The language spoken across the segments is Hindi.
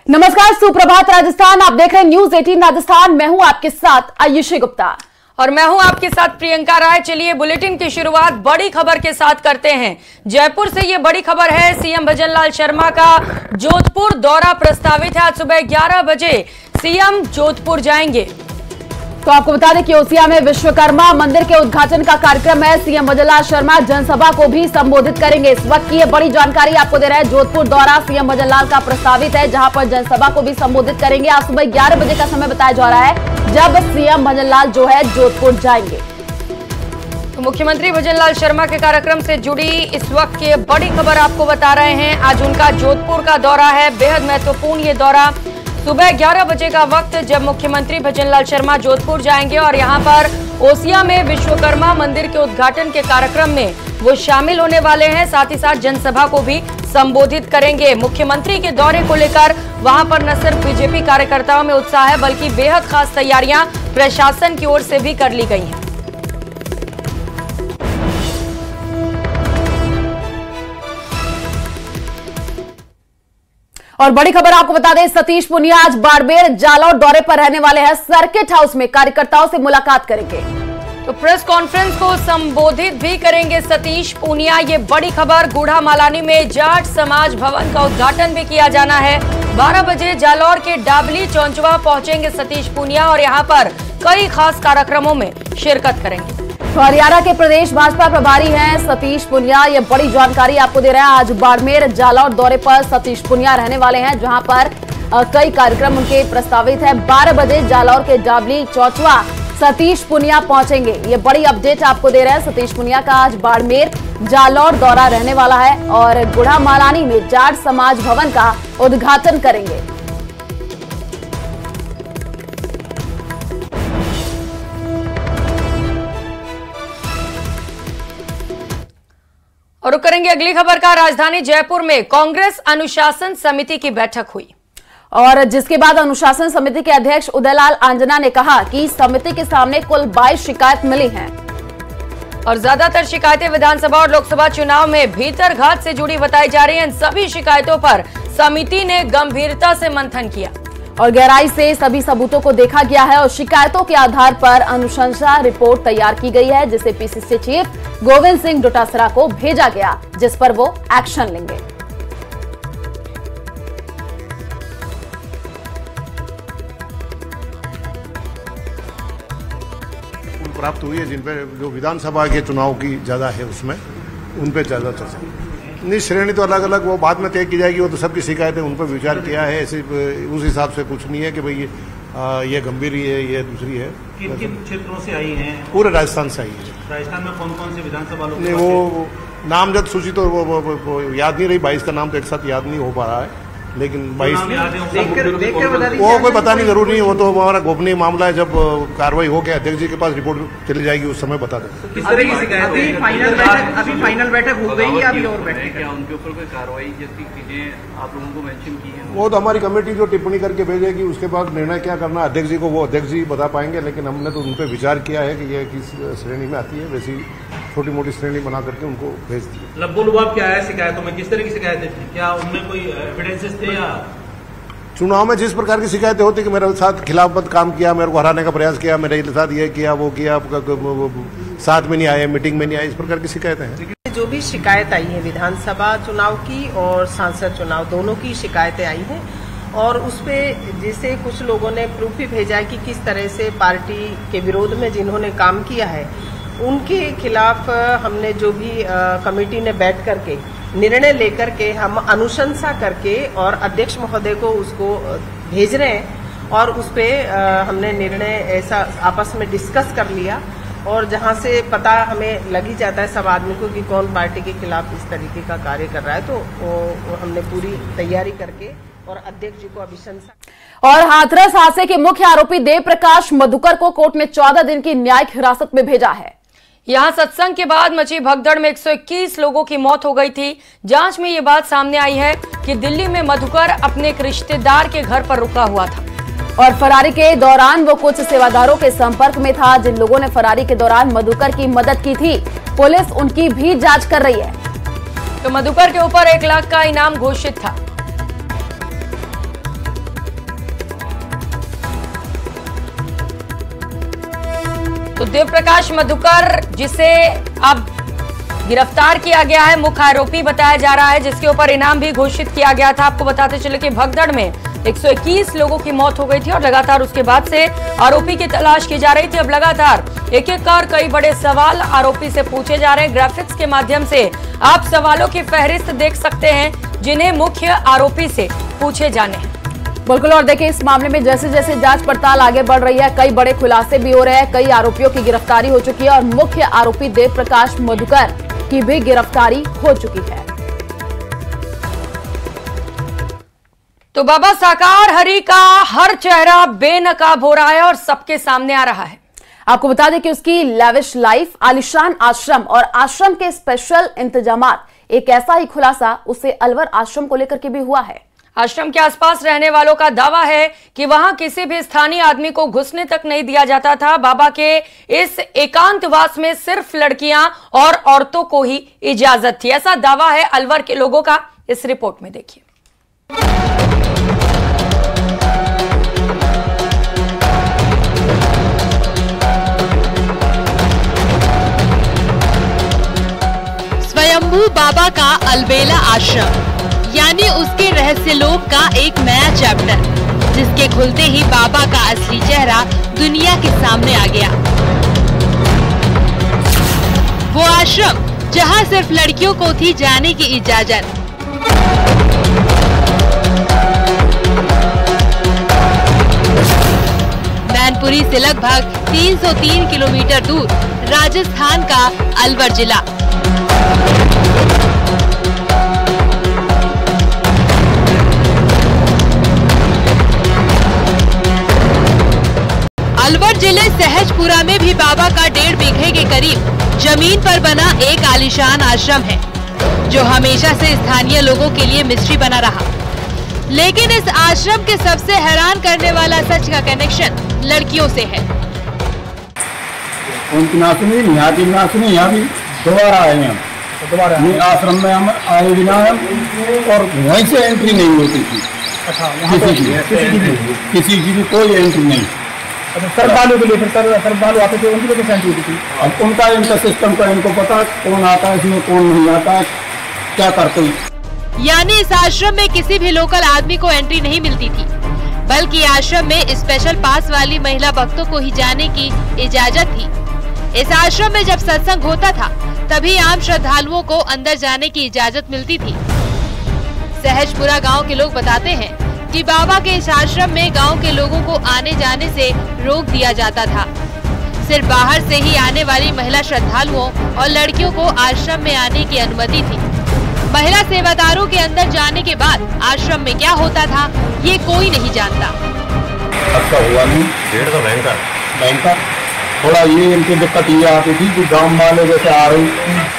नमस्कार, सुप्रभात राजस्थान। आप देख रहे हैं न्यूज 18 राजस्थान। मैं हूं आपके साथ आयुषी गुप्ता और मैं हूं आपके साथ प्रियंका राय। चलिए बुलेटिन की शुरुआत बड़ी खबर के साथ करते हैं। जयपुर से ये बड़ी खबर है, सीएम भजनलाल शर्मा का जोधपुर दौरा प्रस्तावित है। आज सुबह 11 बजे सीएम जोधपुर जाएंगे। तो आपको बता दें कि ओसिया में विश्वकर्मा मंदिर के उद्घाटन का कार्यक्रम है। सीएम भजनलाल शर्मा जनसभा को भी संबोधित करेंगे। इस वक्त की ये बड़ी जानकारी आपको दे रहे हैं। जोधपुर दौरा सीएम भजनलाल का प्रस्तावित है, जहां पर जनसभा को भी संबोधित करेंगे। आज सुबह 11 बजे का समय बताया जा रहा है जब सीएम भजनलाल जो है जोधपुर जाएंगे। तो मुख्यमंत्री भजनलाल शर्मा के कार्यक्रम से जुड़ी इस वक्त की बड़ी खबर आपको बता रहे हैं। आज उनका जोधपुर का दौरा है, बेहद महत्वपूर्ण ये दौरा। सुबह 11 बजे का वक्त जब मुख्यमंत्री भजनलाल शर्मा जोधपुर जाएंगे और यहां पर ओसिया में विश्वकर्मा मंदिर के उद्घाटन के कार्यक्रम में वो शामिल होने वाले हैं। साथ ही साथ जनसभा को भी संबोधित करेंगे। मुख्यमंत्री के दौरे को लेकर वहां पर न सिर्फ बीजेपी कार्यकर्ताओं में उत्साह है, बल्कि बेहद खास तैयारियां प्रशासन की ओर से भी कर ली गई हैं। और बड़ी खबर आपको बता दें, सतीश पूनिया आज बाड़मेर जालौर दौरे पर रहने वाले हैं। सर्किट हाउस में कार्यकर्ताओं से मुलाकात करेंगे। तो प्रेस कॉन्फ्रेंस को संबोधित भी करेंगे सतीश पूनिया। ये बड़ी खबर, गूढ़ा मालानी में जाट समाज भवन का उद्घाटन भी किया जाना है। 12 बजे जालौर के डाबली चौंचवा पहुंचेंगे सतीश पूनिया और यहां पर कई खास कार्यक्रमों में शिरकत करेंगे। तो हरियाणा के प्रदेश भाजपा प्रभारी हैं सतीश पूनिया। ये बड़ी जानकारी आपको दे रहे हैं। आज बाड़मेर जालौर दौरे पर सतीश पूनिया रहने वाले हैं, जहां पर कई कार्यक्रम उनके प्रस्तावित है। 12 बजे जालौर के डाबली चौचवा सतीश पूनिया पहुंचेंगे। ये बड़ी अपडेट आपको दे रहे हैं। सतीश पूनिया का आज बाड़मेर जालौर दौरा रहने वाला है और गुढ़ा मालानी में जाट समाज भवन का उद्घाटन करेंगे। और करेंगे अगली खबर का। राजधानी जयपुर में कांग्रेस अनुशासन समिति की बैठक हुई और जिसके बाद अनुशासन समिति के अध्यक्ष उदयलाल आंजना ने कहा कि समिति के सामने कुल 22 शिकायत मिली हैं और ज्यादातर शिकायतें विधानसभा और लोकसभा चुनाव में भीतरघात से जुड़ी बताई जा रही हैं। इन सभी शिकायतों पर समिति ने गंभीरता से मंथन किया और गहराई से सभी सबूतों को देखा गया है और शिकायतों के आधार पर अनुशंसा रिपोर्ट तैयार की गई है, जिसे पीसीसी चीफ गोविंद सिंह डोटासरा को भेजा गया, जिस पर वो एक्शन लेंगे। प्राप्त हुई है जिन पे जो विधानसभा के चुनाव की ज्यादा है, उसमें उन पे ज्यादा चर्चा नहीं। श्रेणी तो अलग अलग वो बाद में तय की जाएगी। वो तो सबकी शिकायतें उन पर विचार किया है। ऐसे उस हिसाब से कुछ नहीं है कि भाई ये गंभीर है, ये दूसरी है। किन किन क्षेत्रों से आई हैं? पूरे राजस्थान से आई है। राजस्थान में कौन कौन से विधानसभा लोग? नहीं, वो नामजद सूची तो वो याद नहीं रही। 22 का नाम तो एक साथ याद नहीं हो पा रहा है, लेकिन 22 वो कोई पता नहीं, जरूरी नहीं। वो तो हमारा गोपनीय मामला है। जब कार्रवाई हो गया अध्यक्ष जी के पास रिपोर्ट चली जाएगी, उस समय बता देंगे। किस तरह की शिकायत? अभी फाइनल बैठक हो गई है, अभी और बैठक क्या उनके ऊपर कोई कार्रवाई जैसी चीजें आप लोगों को मेंशन की है? वो तो हमारी कमेटी जो टिप्पणी करके भेजेगी, उसके बाद निर्णय क्या करना अध्यक्ष जी को वो अध्यक्ष जी बता पाएंगे। लेकिन हमने तो उन पर विचार किया है कि ये किस श्रेणी में आती है, वैसी छोटी मोटी श्रेणी बना करके उनको भेज दी। लब्बो लुबाब क्या है शिकायतों में? किस तरह की शिकायतें थी? क्या उनमें कोई एविडेंसेस थे या? चुनाव में जिस प्रकार की शिकायतें होती कि मेरे साथ खिलाफत काम किया, मेरे को हराने का प्रयास किया, मेरे साथ ये किया वो किया, साथ में नहीं आए, मीटिंग में नहीं आए, इस प्रकार की शिकायतें हैं। जो भी शिकायत आई है विधानसभा चुनाव की और सांसद चुनाव दोनों की शिकायतें आई हैं और उसपे जैसे कुछ लोगों ने प्रूफ भी भेजा है कि किस तरह से पार्टी के विरोध में जिन्होंने काम किया है उनके खिलाफ हमने जो भी कमेटी ने बैठ करके निर्णय लेकर के हम अनुशंसा करके और अध्यक्ष महोदय को उसको भेज रहे हैं और उस पे हमने निर्णय ऐसा आपस में डिस्कस कर लिया और जहां से पता हमें लग ही जाता है सब आदमी को कि कौन पार्टी के खिलाफ इस तरीके का कार्य कर रहा है, तो वो हमने पूरी तैयारी करके और अध्यक्ष जी को अभिशंसा। और हाथरस हादसे के मुख्य आरोपी देव प्रकाश मधुकर को कोर्ट में 14 दिन की न्यायिक हिरासत में भेजा है। यहां सत्संग के बाद मची भगदड़ में 121 लोगों की मौत हो गई थी। जांच में ये बात सामने आई है कि दिल्ली में मधुकर अपने एक रिश्तेदार के घर पर रुका हुआ था और फरारी के दौरान वो कुछ सेवादारों के संपर्क में था, जिन लोगों ने फरारी के दौरान मधुकर की मदद की थी। पुलिस उनकी भी जांच कर रही है। तो मधुकर के ऊपर 1 लाख का इनाम घोषित था। तो देव प्रकाश मधुकर, जिसे अब गिरफ्तार किया गया है, मुख्य आरोपी बताया जा रहा है, जिसके ऊपर इनाम भी घोषित किया गया था। आपको बताते चले कि भगदड़ में 121 लोगों की मौत हो गई थी और लगातार उसके बाद से आरोपी की तलाश की जा रही थी। अब लगातार एक एक कर कई बड़े सवाल आरोपी से पूछे जा रहे हैं। ग्राफिक्स के माध्यम से आप सवालों की फहरिस्त देख सकते हैं जिन्हें मुख्य आरोपी से पूछे जाने हैं। बिल्कुल, और देखिए इस मामले में जैसे जैसे जांच पड़ताल आगे बढ़ रही है, कई बड़े खुलासे भी हो रहे हैं, कई आरोपियों की गिरफ्तारी हो चुकी है और मुख्य आरोपी देव प्रकाश मधुकर की भी गिरफ्तारी हो चुकी है। तो बाबा साकार हरि का हर चेहरा बेनकाब हो रहा है और सबके सामने आ रहा है। आपको बता दें कि उसकी लैविश लाइफ, आलिशान आश्रम और आश्रम के स्पेशल इंतजामात, एक ऐसा ही खुलासा उसे अलवर आश्रम को लेकर के भी हुआ है। आश्रम के आसपास रहने वालों का दावा है कि वहां किसी भी स्थानीय आदमी को घुसने तक नहीं दिया जाता था। बाबा के इस एकांतवास में सिर्फ लड़कियां और औरतों को ही इजाजत थी, ऐसा दावा है अलवर के लोगों का। इस रिपोर्ट में देखिए। स्वयंभू बाबा का अलबेला आश्रम यानी उसके रहस्य लोक का एक नया चैप्टर, जिसके खुलते ही बाबा का असली चेहरा दुनिया के सामने आ गया। वो आश्रम जहां सिर्फ लड़कियों को थी जाने की इजाजत। मैनपुरी से लगभग 303 किलोमीटर दूर राजस्थान का अलवर जिला। अलवर जिले सहजपुरा में भी बाबा का 1.5 बीघे के करीब जमीन पर बना एक आलीशान आश्रम है, जो हमेशा से स्थानीय लोगों के लिए मिस्ट्री बना रहा। लेकिन इस आश्रम के सबसे हैरान करने वाला सच का कनेक्शन लड़कियों से है। यहाँ भी दोबारा आए हैं, आश्रम में हम आए बिना और वहीं से एंट्री नहीं होती थी। किसी की भी कोई एंट्री नहीं। श्रद्धालु के लिए फिर श्रद्धालु आते थे, उनकी वजह से एंट्री होती थी। अब उनका इनका सिस्टम का इनको पता कौन आता है इसमें, कौन नहीं आता, क्या करते हैं। यानी इस आश्रम में किसी भी लोकल आदमी को एंट्री नहीं मिलती थी, बल्कि आश्रम में स्पेशल पास वाली महिला भक्तों को ही जाने की इजाजत थी। इस आश्रम में जब सत्संग होता था तभी आम श्रद्धालुओं को अंदर जाने की इजाजत मिलती थी। सहजपुरा गांव के लोग बताते हैं कि बाबा के इस आश्रम में गांव के लोगों को आने जाने से रोक दिया जाता था। सिर्फ बाहर से ही आने वाली महिला श्रद्धालुओं और लड़कियों को आश्रम में आने की अनुमति थी। महिला सेवादारों के अंदर जाने के बाद आश्रम में क्या होता था ये कोई नहीं जानता। अच्छा हुआ नहीं, 1.5 भयंकर थोड़ा ये इनकी दिक्कत ये आती थी कि गांव वाले जैसे आ रही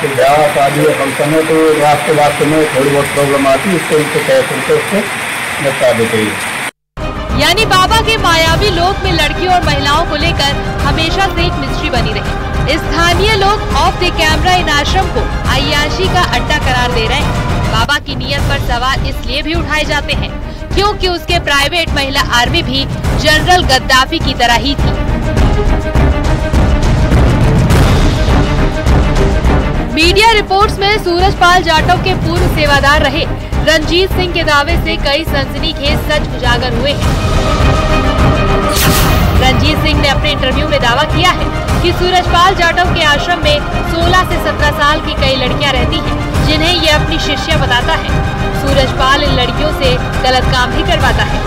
तो ब्याह शादी फंक्शन है तो रास्ते में थोड़ी बहुत प्रॉब्लम आती, इसको इनको कहते उसको निपटा देते। यानी बाबा के मायावी लोक में लड़कियों और महिलाओं को लेकर हमेशा से एक मिस्ट्री बनी रही। स्थानीय लोग ऑफ द कैमरा इन आश्रम को अय्याशी का अड्डा करार दे रहे हैं। बाबा की नीयत पर सवाल इसलिए भी उठाए जाते हैं क्योंकि उसके प्राइवेट महिला आर्मी भी जनरल गद्दाफी की तरह ही थी। मीडिया रिपोर्ट्स में सूरजपाल जाटव के पूर्व सेवादार रहे रंजीत सिंह के दावे से कई सनसनीखेज सच उजागर हुए हैं। रंजीत सिंह ने अपने इंटरव्यू में दावा किया है कि सूरजपाल जाटव के आश्रम में 16 से 17 साल की कई लड़कियां रहती हैं, जिन्हें ये अपनी शिष्या बताता है। सूरजपाल इन लड़कियों से गलत काम भी करवाता है,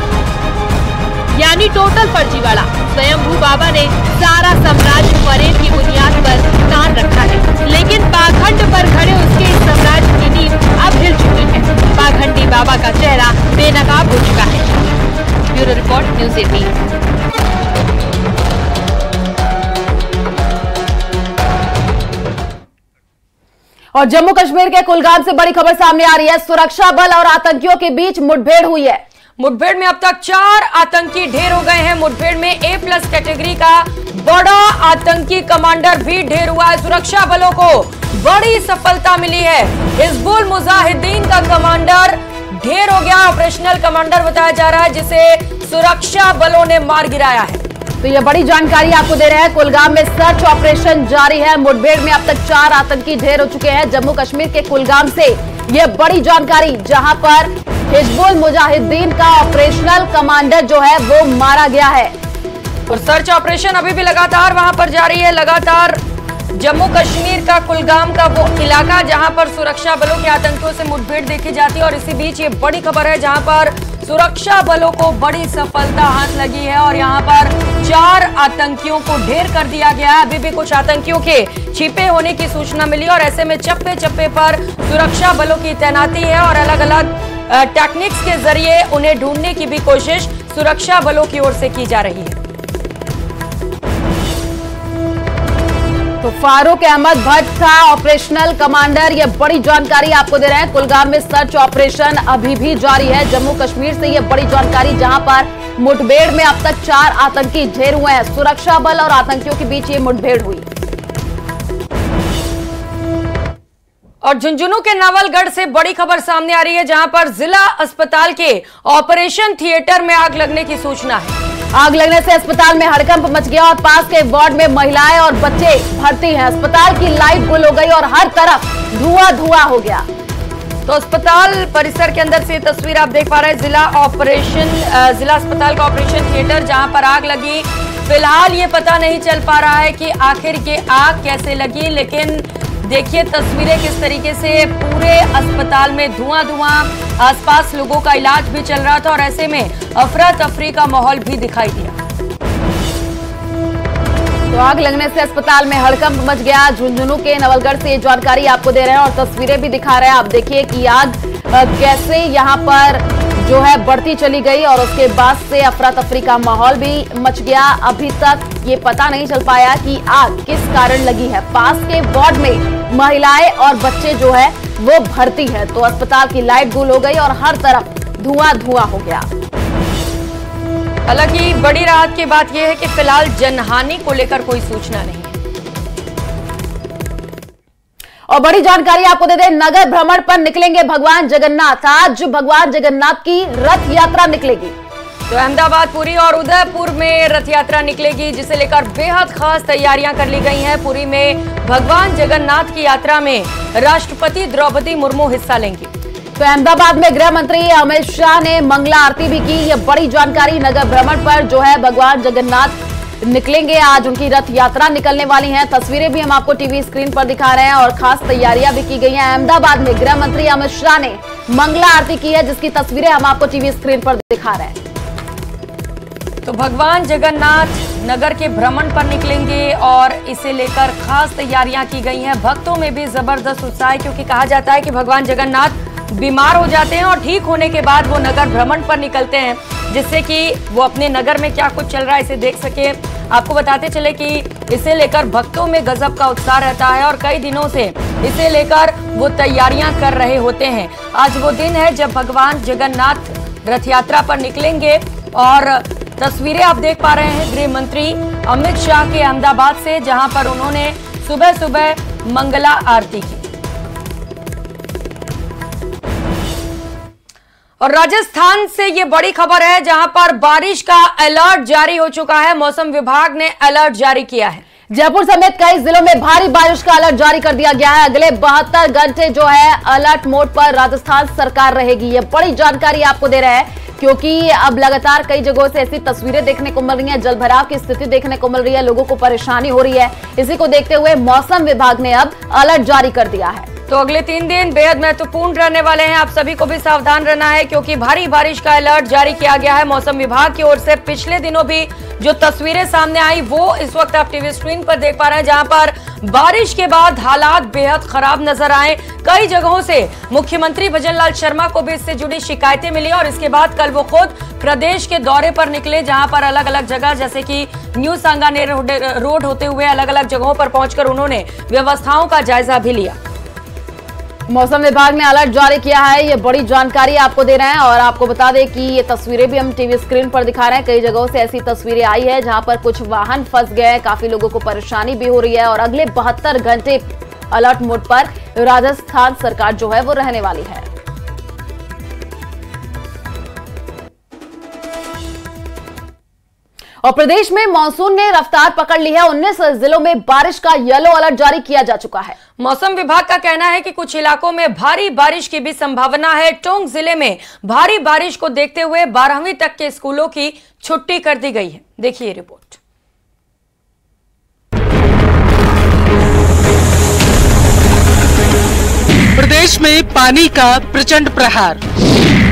यानी टोटल फर्जीवाड़ा। स्वयंभू बाबा ने सारा साम्राज्य फरेब की बुनियाद पर कान रखा है, लेकिन पाखंड पर खड़े उसके इस साम्राज्य की नींव अब हिल चुकी है। पाखंडी बाबा का चेहरा बेनकाब हो चुका है। Bureau report, news 18। और जम्मू कश्मीर के कुलगाम से बड़ी खबर सामने आ रही है। सुरक्षा बल और आतंकियों के बीच मुठभेड़ हुई है। मुठभेड़ में अब तक 4 आतंकी ढेर हो गए हैं। मुठभेड़ में A+ कैटेगरी का बड़ा आतंकी कमांडर भी ढेर हुआ है। सुरक्षा बलों को बड़ी सफलता मिली है। हिजबुल मुजाहिदीन का कमांडर ढेर हो गया। ऑपरेशनल कमांडर बताया जा रहा है, जिसे सुरक्षा बलों ने मार गिराया है। तो ये बड़ी जानकारी आपको दे रहे हैं। कुलगाम में सर्च ऑपरेशन जारी है। मुठभेड़ में अब तक 4 आतंकी ढेर हो चुके हैं। जम्मू कश्मीर के कुलगाम से ये बड़ी जानकारी, जहां पर हिजबुल मुजाहिदीन का ऑपरेशनल कमांडर जो है वो मारा गया है। और सर्च ऑपरेशन अभी भी लगातार वहां पर जारी है। लगातार जम्मू कश्मीर का कुलगाम का वो इलाका जहां पर सुरक्षा बलों के आतंकियों से मुठभेड़ देखी जाती है। और इसी बीच ये बड़ी खबर है जहां पर सुरक्षा बलों को बड़ी सफलता हाथ लगी है और यहां पर 4 आतंकियों को ढेर कर दिया गया है। अभी भी कुछ आतंकियों के छिपे होने की सूचना मिली और ऐसे में चप्पे चप्पे पर सुरक्षा बलों की तैनाती है और अलग अलग टेक्निक्स के जरिए उन्हें ढूंढने की भी कोशिश सुरक्षा बलों की ओर से की जा रही है। तो फारूक अहमद भट्ट था ऑपरेशनल कमांडर। ये बड़ी जानकारी आपको दे रहे हैं। कुलगाम में सर्च ऑपरेशन अभी भी जारी है। जम्मू कश्मीर से ये बड़ी जानकारी, जहां पर मुठभेड़ में अब तक 4 आतंकी ढेर हुए हैं। सुरक्षा बल और आतंकियों के बीच ये मुठभेड़ हुई। और झुंझुनू के नवलगढ़ से बड़ी खबर सामने आ रही है जहां पर जिला अस्पताल के ऑपरेशन थिएटर में आग लगने की सूचना है। आग लगने से अस्पताल में हड़कंप मच गया और पास के वार्ड में महिलाएं और बच्चे भर्ती हैं। अस्पताल की लाइट गुल हो गई और हर तरफ धुआं हो गया। तो अस्पताल परिसर के अंदर से तस्वीर आप देख पा रहे हैं। जिला अस्पताल का ऑपरेशन थिएटर जहां पर आग लगी। फिलहाल ये पता नहीं चल पा रहा है कि आखिर ये आग कैसे लगी, लेकिन देखिए तस्वीरें किस तरीके से पूरे अस्पताल में धुआं, आसपास लोगों का इलाज भी चल रहा था और ऐसे में अफरा तफरी का माहौल भी दिखाई दिया। तो आग लगने से अस्पताल में हड़कंप मच गया। झुंझुनू के नवलगढ़ से ये जानकारी आपको दे रहे हैं और तस्वीरें भी दिखा रहे हैं। आप देखिए कि आग कैसे यहां पर जो है बढ़ती चली गई और उसके बाद से अफरा तफरी का माहौल भी मच गया। अभी तक ये पता नहीं चल पाया कि आग किस कारण लगी है। पास के वार्ड में महिलाएं और बच्चे जो है वो भर्ती है। तो अस्पताल की लाइट गुल हो गई और हर तरफ धुआं हो गया। हालांकि बड़ी राहत की बात यह है कि फिलहाल जनहानि को लेकर कोई सूचना नहीं है। और बड़ी जानकारी आपको दे दें, नगर भ्रमण पर निकलेंगे भगवान जगन्नाथ। आज भगवान जगन्नाथ की रथ यात्रा निकलेगी। तो अहमदाबाद, पुरी और उदयपुर में रथ यात्रा निकलेगी, जिसे लेकर बेहद खास तैयारियां कर ली गई हैं। पुरी में भगवान जगन्नाथ की यात्रा में राष्ट्रपति द्रौपदी मुर्मू हिस्सा लेंगी। तो अहमदाबाद में गृह मंत्री अमित शाह ने मंगला आरती भी की। यह बड़ी जानकारी। नगर भ्रमण पर जो है भगवान जगन्नाथ निकलेंगे। आज उनकी रथ यात्रा निकलने वाली है। तस्वीरें भी हम आपको टीवी स्क्रीन पर दिखा रहे हैं और खास तैयारियां भी की गई हैं। अहमदाबाद में गृह मंत्री अमित शाह ने मंगला आरती की है, जिसकी तस्वीरें हम आपको टीवी स्क्रीन पर दिखा रहे हैं। तो भगवान जगन्नाथ नगर के भ्रमण पर निकलेंगे और इसे लेकर खास तैयारियां की गई हैं। भक्तों में भी जबरदस्त उत्साह है, क्योंकि कहा जाता है कि भगवान जगन्नाथ बीमार हो जाते हैं और ठीक होने के बाद वो नगर भ्रमण पर निकलते हैं, जिससे कि वो अपने नगर में क्या कुछ चल रहा है इसे देख सके। आपको बताते चले कि इसे लेकर भक्तों में गजब का उत्साह रहता है और कई दिनों से इसे लेकर वो तैयारियां कर रहे होते हैं। आज वो दिन है जब भगवान जगन्नाथ रथ यात्रा पर निकलेंगे और तस्वीरें आप देख पा रहे हैं गृह मंत्री अमित शाह के अहमदाबाद से, जहां पर उन्होंने सुबह सुबह मंगला आरती की। और राजस्थान से ये बड़ी खबर है, जहां पर बारिश का अलर्ट जारी हो चुका है। मौसम विभाग ने अलर्ट जारी किया है। जयपुर समेत कई जिलों में भारी बारिश का अलर्ट जारी कर दिया गया है। अगले 72 घंटे जो है अलर्ट मोड पर राजस्थान सरकार रहेगी। ये बड़ी जानकारी आपको दे रहे हैं, क्योंकि अब लगातार कई जगहों से ऐसी तस्वीरें देखने को मिल रही हैं, जल भराव की स्थिति देखने को मिल रही है, लोगों को परेशानी हो रही है। इसी को देखते हुए मौसम विभाग ने अब अलर्ट जारी कर दिया है। तो अगले 3 दिन बेहद महत्वपूर्ण रहने वाले हैं। आप सभी को भी सावधान रहना है, क्योंकि भारी बारिश का अलर्ट जारी किया गया है मौसम विभाग की ओर से। पिछले दिनों भी जो तस्वीरें सामने आई वो इस वक्त आप टीवी स्क्रीन पर देख पा रहे हैं, जहां पर बारिश के बाद हालात बेहद खराब नजर आए। कई जगहों से मुख्यमंत्री भजनलाल शर्मा को भी इससे जुड़ी शिकायतें मिली और इसके बाद कल वो खुद प्रदेश के दौरे पर निकले, जहां पर अलग अलग जगह जैसे कि न्यू सांगानेर रोड होते हुए अलग अलग जगहों पर पहुंचकर उन्होंने व्यवस्थाओं का जायजा भी लिया। मौसम विभाग ने अलर्ट जारी किया है। ये बड़ी जानकारी आपको दे रहे हैं और आपको बता दें कि ये तस्वीरें भी हम टीवी स्क्रीन पर दिखा रहे हैं। कई जगहों से ऐसी तस्वीरें आई है जहां पर कुछ वाहन फंस गए हैं, काफी लोगों को परेशानी भी हो रही है। और अगले 72 घंटे अलर्ट मोड पर राजस्थान सरकार जो है वो रहने वाली है। और प्रदेश में मानसून ने रफ्तार पकड़ ली है। 19 जिलों में बारिश का येलो अलर्ट जारी किया जा चुका है। मौसम विभाग का कहना है कि कुछ इलाकों में भारी बारिश की भी संभावना है। टोंक जिले में भारी बारिश को देखते हुए 12वीं तक के स्कूलों की छुट्टी कर दी गई है। देखिए रिपोर्ट। प्रदेश में पानी का प्रचंड प्रहार,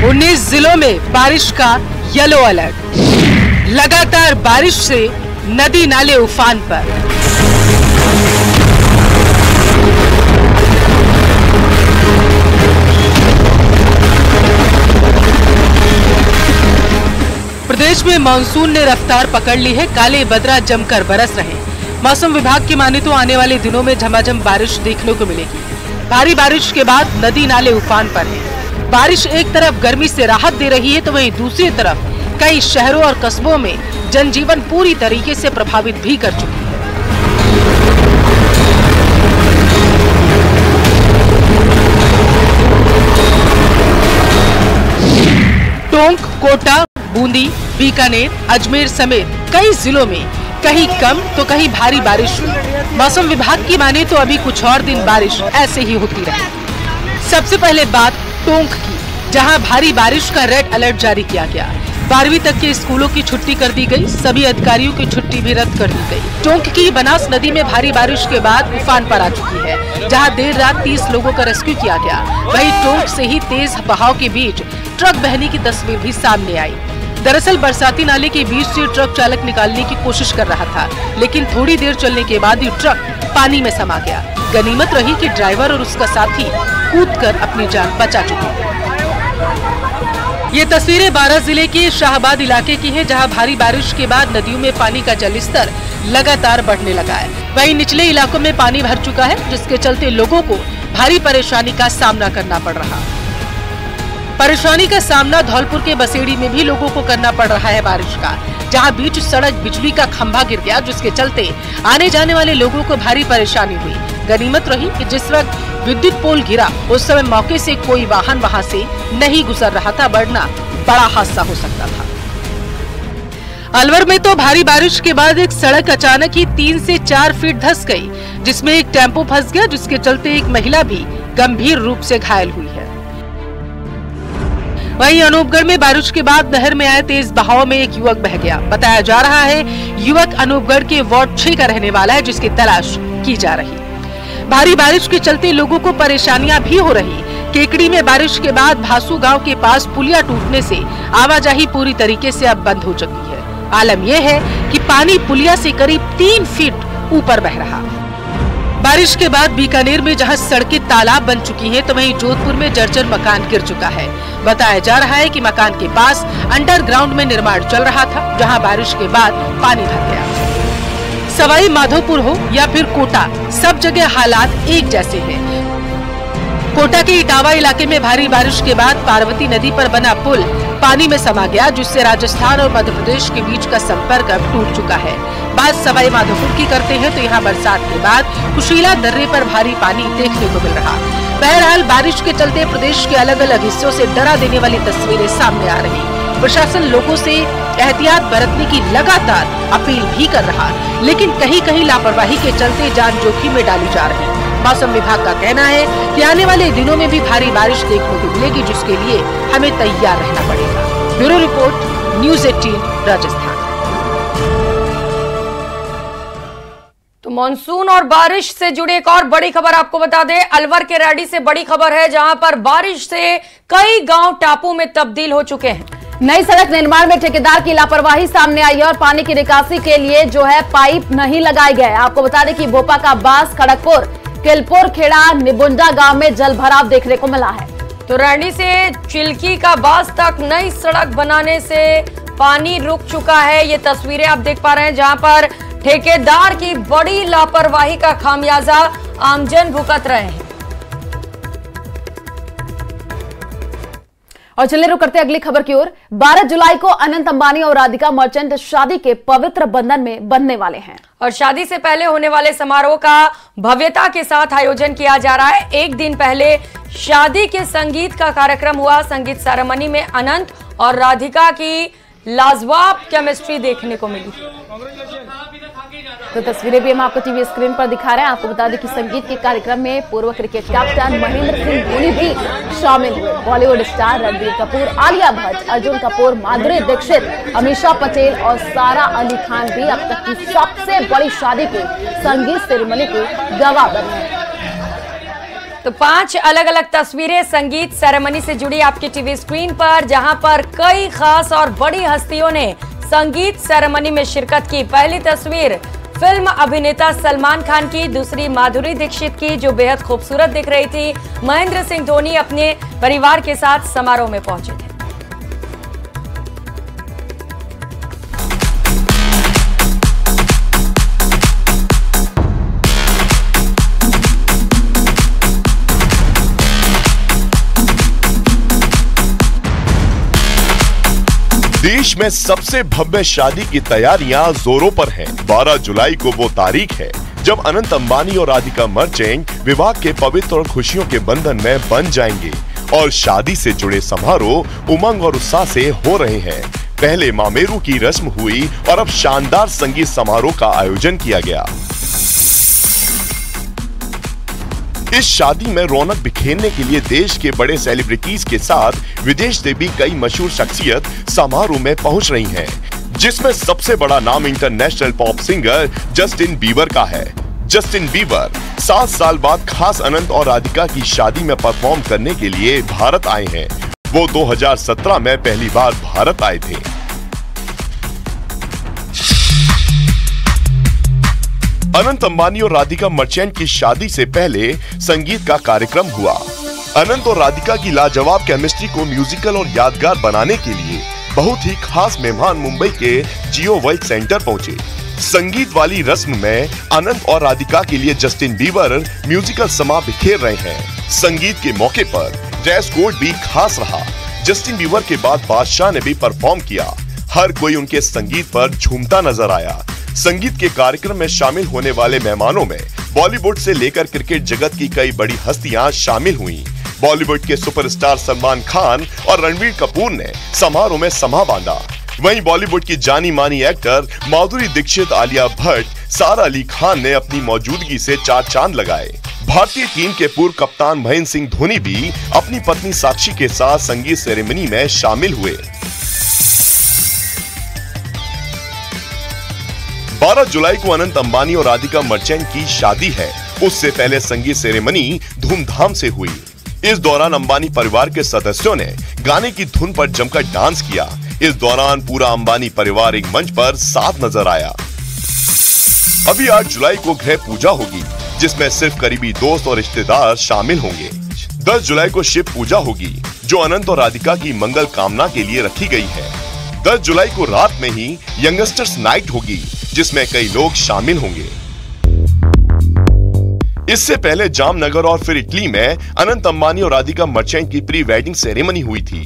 19 जिलों में बारिश का येलो अलर्ट। लगातार बारिश से नदी नाले उफान पर। प्रदेश में मानसून ने रफ्तार पकड़ ली है। काले बदरा जमकर बरस रहे। मौसम विभाग की माने तो आने वाले दिनों में झमाझम बारिश देखने को मिलेगी। भारी बारिश के बाद नदी नाले उफान पर हैं। बारिश एक तरफ गर्मी से राहत दे रही है तो वहीं दूसरी तरफ कई शहरों और कस्बों में जनजीवन पूरी तरीके से प्रभावित भी कर चुकी है। टोंक, कोटा, बूंदी, बीकानेर, अजमेर समेत कई जिलों में कहीं कम तो कहीं भारी बारिश हुई। मौसम विभाग की माने तो अभी कुछ और दिन बारिश ऐसे ही होती रहे। सबसे पहले बात टोंक की, जहां भारी बारिश का रेड अलर्ट जारी किया गया। 12वीं तक के स्कूलों की छुट्टी कर दी गई। सभी अधिकारियों की छुट्टी भी रद्द कर दी गई। टोंक की बनास नदी में भारी बारिश के बाद उफान पर आ चुकी है, जहां देर रात 30 लोगों का रेस्क्यू किया गया। वहीं टोंक से ही तेज बहाव के बीच ट्रक बहने की तस्वीर भी सामने आई। दरअसल बरसाती नाले के बीच से ट्रक चालक निकालने की कोशिश कर रहा था, लेकिन थोड़ी देर चलने के बाद ही ट्रक पानी में समा गया। गनीमत रही कि ड्राइवर और उसका साथी कूदकर अपनी जान बचा चुके। ये तस्वीरें 12 जिले के शाहबाद इलाके की हैं, जहां भारी बारिश के बाद नदियों में पानी का जलस्तर लगातार बढ़ने लगा है। वहीं निचले इलाकों में पानी भर चुका है, जिसके चलते लोगों को भारी परेशानी का सामना करना पड़ रहा। परेशानी का सामना धौलपुर के बसेड़ी में भी लोगों को करना पड़ रहा है बारिश का, जहां बीच सड़क बिजली का खंभा गिर गया, जिसके चलते आने जाने वाले लोगों को भारी परेशानी हुई। गनीमत रही कि जिस वक्त विद्युत पोल गिरा उस समय मौके से कोई वाहन वहां से नहीं गुजर रहा था, वरना बड़ा हादसा हो सकता था। अलवर में तो भारी बारिश के बाद एक सड़क अचानक ही 3 से 4 फीट धंस गई, जिसमें एक टेम्पो फंस गया, जिसके चलते एक महिला भी गंभीर रूप से घायल हुई है। वहीं अनूपगढ़ में बारिश के बाद नहर में आए तेज बहाव में एक युवक बह गया। बताया जा रहा है युवक अनूपगढ़ के वार्ड 6 का रहने वाला है, जिसकी तलाश की जा रही। भारी बारिश के चलते लोगों को परेशानियां भी हो रही। केकड़ी में बारिश के बाद भासू गांव के पास पुलिया टूटने से आवाजाही पूरी तरीके से अब बंद हो चुकी है। आलम यह है कि पानी पुलिया से करीब 3 फीट ऊपर बह रहा। बारिश के बाद बीकानेर में जहां सड़कें तालाब बन चुकी हैं, तो वहीं जोधपुर में जर्जर मकान गिर चुका है। बताया जा रहा है कि मकान के पास अंडरग्राउंड में निर्माण चल रहा था, जहां बारिश के बाद पानी भर गया। सवाई माधोपुर हो या फिर कोटा, सब जगह हालात एक जैसे हैं। कोटा के इटावा इलाके में भारी बारिश के बाद पार्वती नदी पर बना पुल पानी में समा गया, जिससे राजस्थान और मध्य प्रदेश के बीच का संपर्क अब टूट चुका है। बात सवाई माधोपुर की करते हैं तो यहाँ बरसात के बाद कुशीला दर्रे पर भारी पानी देखने को मिल रहा। बहरहाल बारिश के चलते प्रदेश के अलग अलग हिस्सों से डरा देने वाली तस्वीरें सामने आ रही। प्रशासन लोगों से एहतियात बरतने की लगातार अपील भी कर रहा, लेकिन कहीं कहीं लापरवाही के चलते जान जोखिम में डाली जा रही। मौसम विभाग का कहना है कि आने वाले दिनों में भी भारी बारिश देखने को मिलेगी, जिसके लिए हमें तैयार रहना पड़ेगा। Bureau report, news 18 Rajasthan. तो मानसून और बारिश से जुड़ी एक और बड़ी खबर आपको बता दें। अलवर के रैडी से बड़ी खबर है, जहां पर बारिश से कई गांव टापू में तब्दील हो चुके हैं। नई सड़क निर्माण में ठेकेदार की लापरवाही सामने आई है और पानी की निकासी के लिए जो है पाइप नहीं लगाए गए। आपको बता दें कि भोपा का बास, खड़गपुर, किलपुर खेड़ा, निबुंजा गांव में जल भराव देखने को मिला है। तो रैडी से चिल्की का बास तक नई सड़क बनाने से पानी रुक चुका है। ये तस्वीरें आप देख पा रहे हैं, जहां पर ठेकेदार की बड़ी लापरवाही का खामियाजा आमजन भुगत रहे हैं। और चलिए रुक करते अगली खबर की ओर। 12 जुलाई को अनंत अंबानी और राधिका मर्चेंट शादी के पवित्र बंधन में बंधने वाले हैं और शादी से पहले होने वाले समारोह का भव्यता के साथ आयोजन किया जा रहा है। एक दिन पहले शादी के संगीत का कार्यक्रम हुआ। संगीत सेरेमनी में अनंत और राधिका की लाजवाब केमिस्ट्री देखने को मिली। तो तस्वीरें भी हम आपको टीवी स्क्रीन पर दिखा रहे हैं। आपको बता दें कि संगीत के कार्यक्रम में पूर्व क्रिकेट कैप्टन महेंद्र सिंह धोनी भी शामिल हुए। बॉलीवुड स्टार रणबीर कपूर, आलिया भट्ट, अर्जुन कपूर, माधुरी दीक्षित, अमीषा पटेल और सारा अली खान भी अब तक की सबसे बड़ी शादी की संगीत सेरेमनी के गवाह बने हैं। तो 5 अलग अलग तस्वीरें संगीत सेरेमनी से जुड़ी आपकी टीवी स्क्रीन पर, जहां पर कई खास और बड़ी हस्तियों ने संगीत सेरेमनी में शिरकत की। पहली तस्वीर फिल्म अभिनेता सलमान खान की, दूसरी माधुरी दीक्षित की जो बेहद खूबसूरत दिख रही थी। महेंद्र सिंह धोनी अपने परिवार के साथ समारोह में पहुंचे थे। देश में सबसे भव्य शादी की तैयारियां जोरों पर हैं। 12 जुलाई को वो तारीख है जब अनंत अंबानी और राधिका मर्चेंट विवाह के पवित्र और खुशियों के बंधन में बंध जाएंगे और शादी से जुड़े समारोह उमंग और उत्साह से हो रहे हैं। पहले मामेरू की रस्म हुई और अब शानदार संगीत समारोह का आयोजन किया गया। इस शादी में रौनक बिखेरने के लिए देश के बड़े सेलिब्रिटीज के साथ विदेश से भी कई मशहूर शख्सियत समारोह में पहुंच रही हैं, जिसमें सबसे बड़ा नाम international pop singer Justin Bieber का है। जस्टिन बीबर 7 साल बाद खास अनंत और राधिका की शादी में परफॉर्म करने के लिए भारत आए हैं। वो 2017 में पहली बार भारत आए थे। अनंत अंबानी और राधिका मर्चेंट की शादी से पहले संगीत का कार्यक्रम हुआ। अनंत और राधिका की लाजवाब केमिस्ट्री को म्यूजिकल और यादगार बनाने के लिए बहुत ही खास मेहमान मुंबई के जियो वर्ल्ड सेंटर पहुंचे। संगीत वाली रस्म में अनंत और राधिका के लिए जस्टिन बीबर म्यूजिकल समा बिखेर रहे हैं। संगीत के मौके पर ड्रेस कोड भी खास रहा। जस्टिन बीबर के बाद बादशाह ने भी परफॉर्म किया। हर कोई उनके संगीत पर झूमता नजर आया। संगीत के कार्यक्रम में शामिल होने वाले मेहमानों में बॉलीवुड से लेकर क्रिकेट जगत की कई बड़ी हस्तियां शामिल हुईं। बॉलीवुड के सुपरस्टार सलमान खान और रणबीर कपूर ने समारोह में समा बांधा। वहीं बॉलीवुड की जानी मानी एक्टर माधुरी दीक्षित, आलिया भट्ट, सारा अली खान ने अपनी मौजूदगी से 4 चांद लगाए। भारतीय टीम के पूर्व कप्तान महेंद्र सिंह धोनी भी अपनी पत्नी साक्षी के साथ संगीत सेरेमनी में शामिल हुए। 12 जुलाई को अनंत अंबानी और राधिका मर्चेंट की शादी है। उससे पहले संगीत सेरेमनी धूमधाम से हुई। इस दौरान अंबानी परिवार के सदस्यों ने गाने की धुन पर जमकर डांस किया। इस दौरान पूरा अंबानी परिवार एक मंच पर साथ नजर आया। अभी 8 जुलाई को गृह पूजा होगी, जिसमें सिर्फ करीबी दोस्त और रिश्तेदार शामिल होंगे। 10 जुलाई को शिव पूजा होगी, जो अनंत और राधिका की मंगल कामना के लिए रखी गई है। 10 जुलाई को रात में ही यंगस्टर्स नाइट होगी, जिसमें कई लोग शामिल होंगे। इससे पहले जामनगर और फिर इटली में अनंत अंबानी और राधिका मर्चेंट की प्री वेडिंग सेरेमनी हुई थी।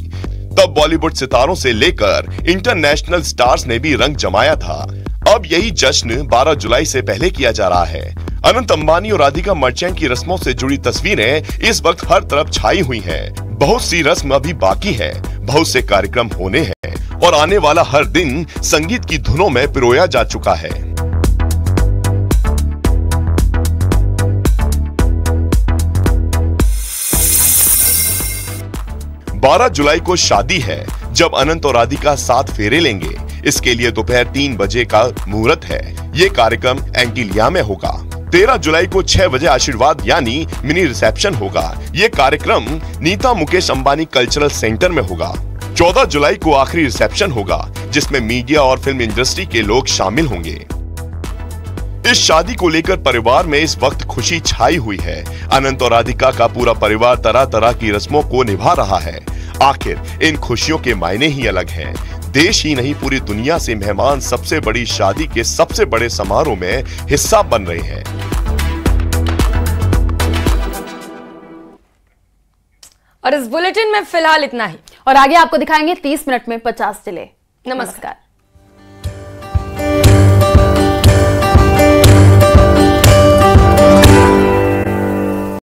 तब बॉलीवुड सितारों से लेकर इंटरनेशनल स्टार्स ने भी रंग जमाया था। अब यही जश्न 12 जुलाई से पहले किया जा रहा है। अनंत अंबानी और राधिका मर्चेंट की रस्मों से जुड़ी तस्वीरें इस वक्त हर तरफ छाई हुई हैं। बहुत सी रस्म अभी बाकी है, बहुत से कार्यक्रम होने हैं और आने वाला हर दिन संगीत की धुनों में पिरोया जा चुका है। 12 जुलाई को शादी है, जब अनंत और राधिका 7 फेरे लेंगे। इसके लिए दोपहर 3 बजे का मुहूर्त है। ये कार्यक्रम एंटीलिया में होगा। 13 जुलाई को 6 बजे आशीर्वाद यानी मिनी रिसेप्शन होगा। ये कार्यक्रम नीता मुकेश अंबानी कल्चरल सेंटर में होगा। 14 जुलाई को आखिरी रिसेप्शन होगा, जिसमें मीडिया और फिल्म इंडस्ट्री के लोग शामिल होंगे। इस शादी को लेकर परिवार में इस वक्त खुशी छाई हुई है। अनंत और राधिका का पूरा परिवार तरह तरह की रस्मों को निभा रहा है। आखिर इन खुशियों के मायने ही अलग हैं। देश ही नहीं, पूरी दुनिया से मेहमान सबसे बड़ी शादी के सबसे बड़े समारोह में हिस्सा बन रहे हैं। और इस बुलेटिन में फिलहाल इतना ही, और आगे आपको दिखाएंगे 30 मिनट में 50 जिले। नमस्कार।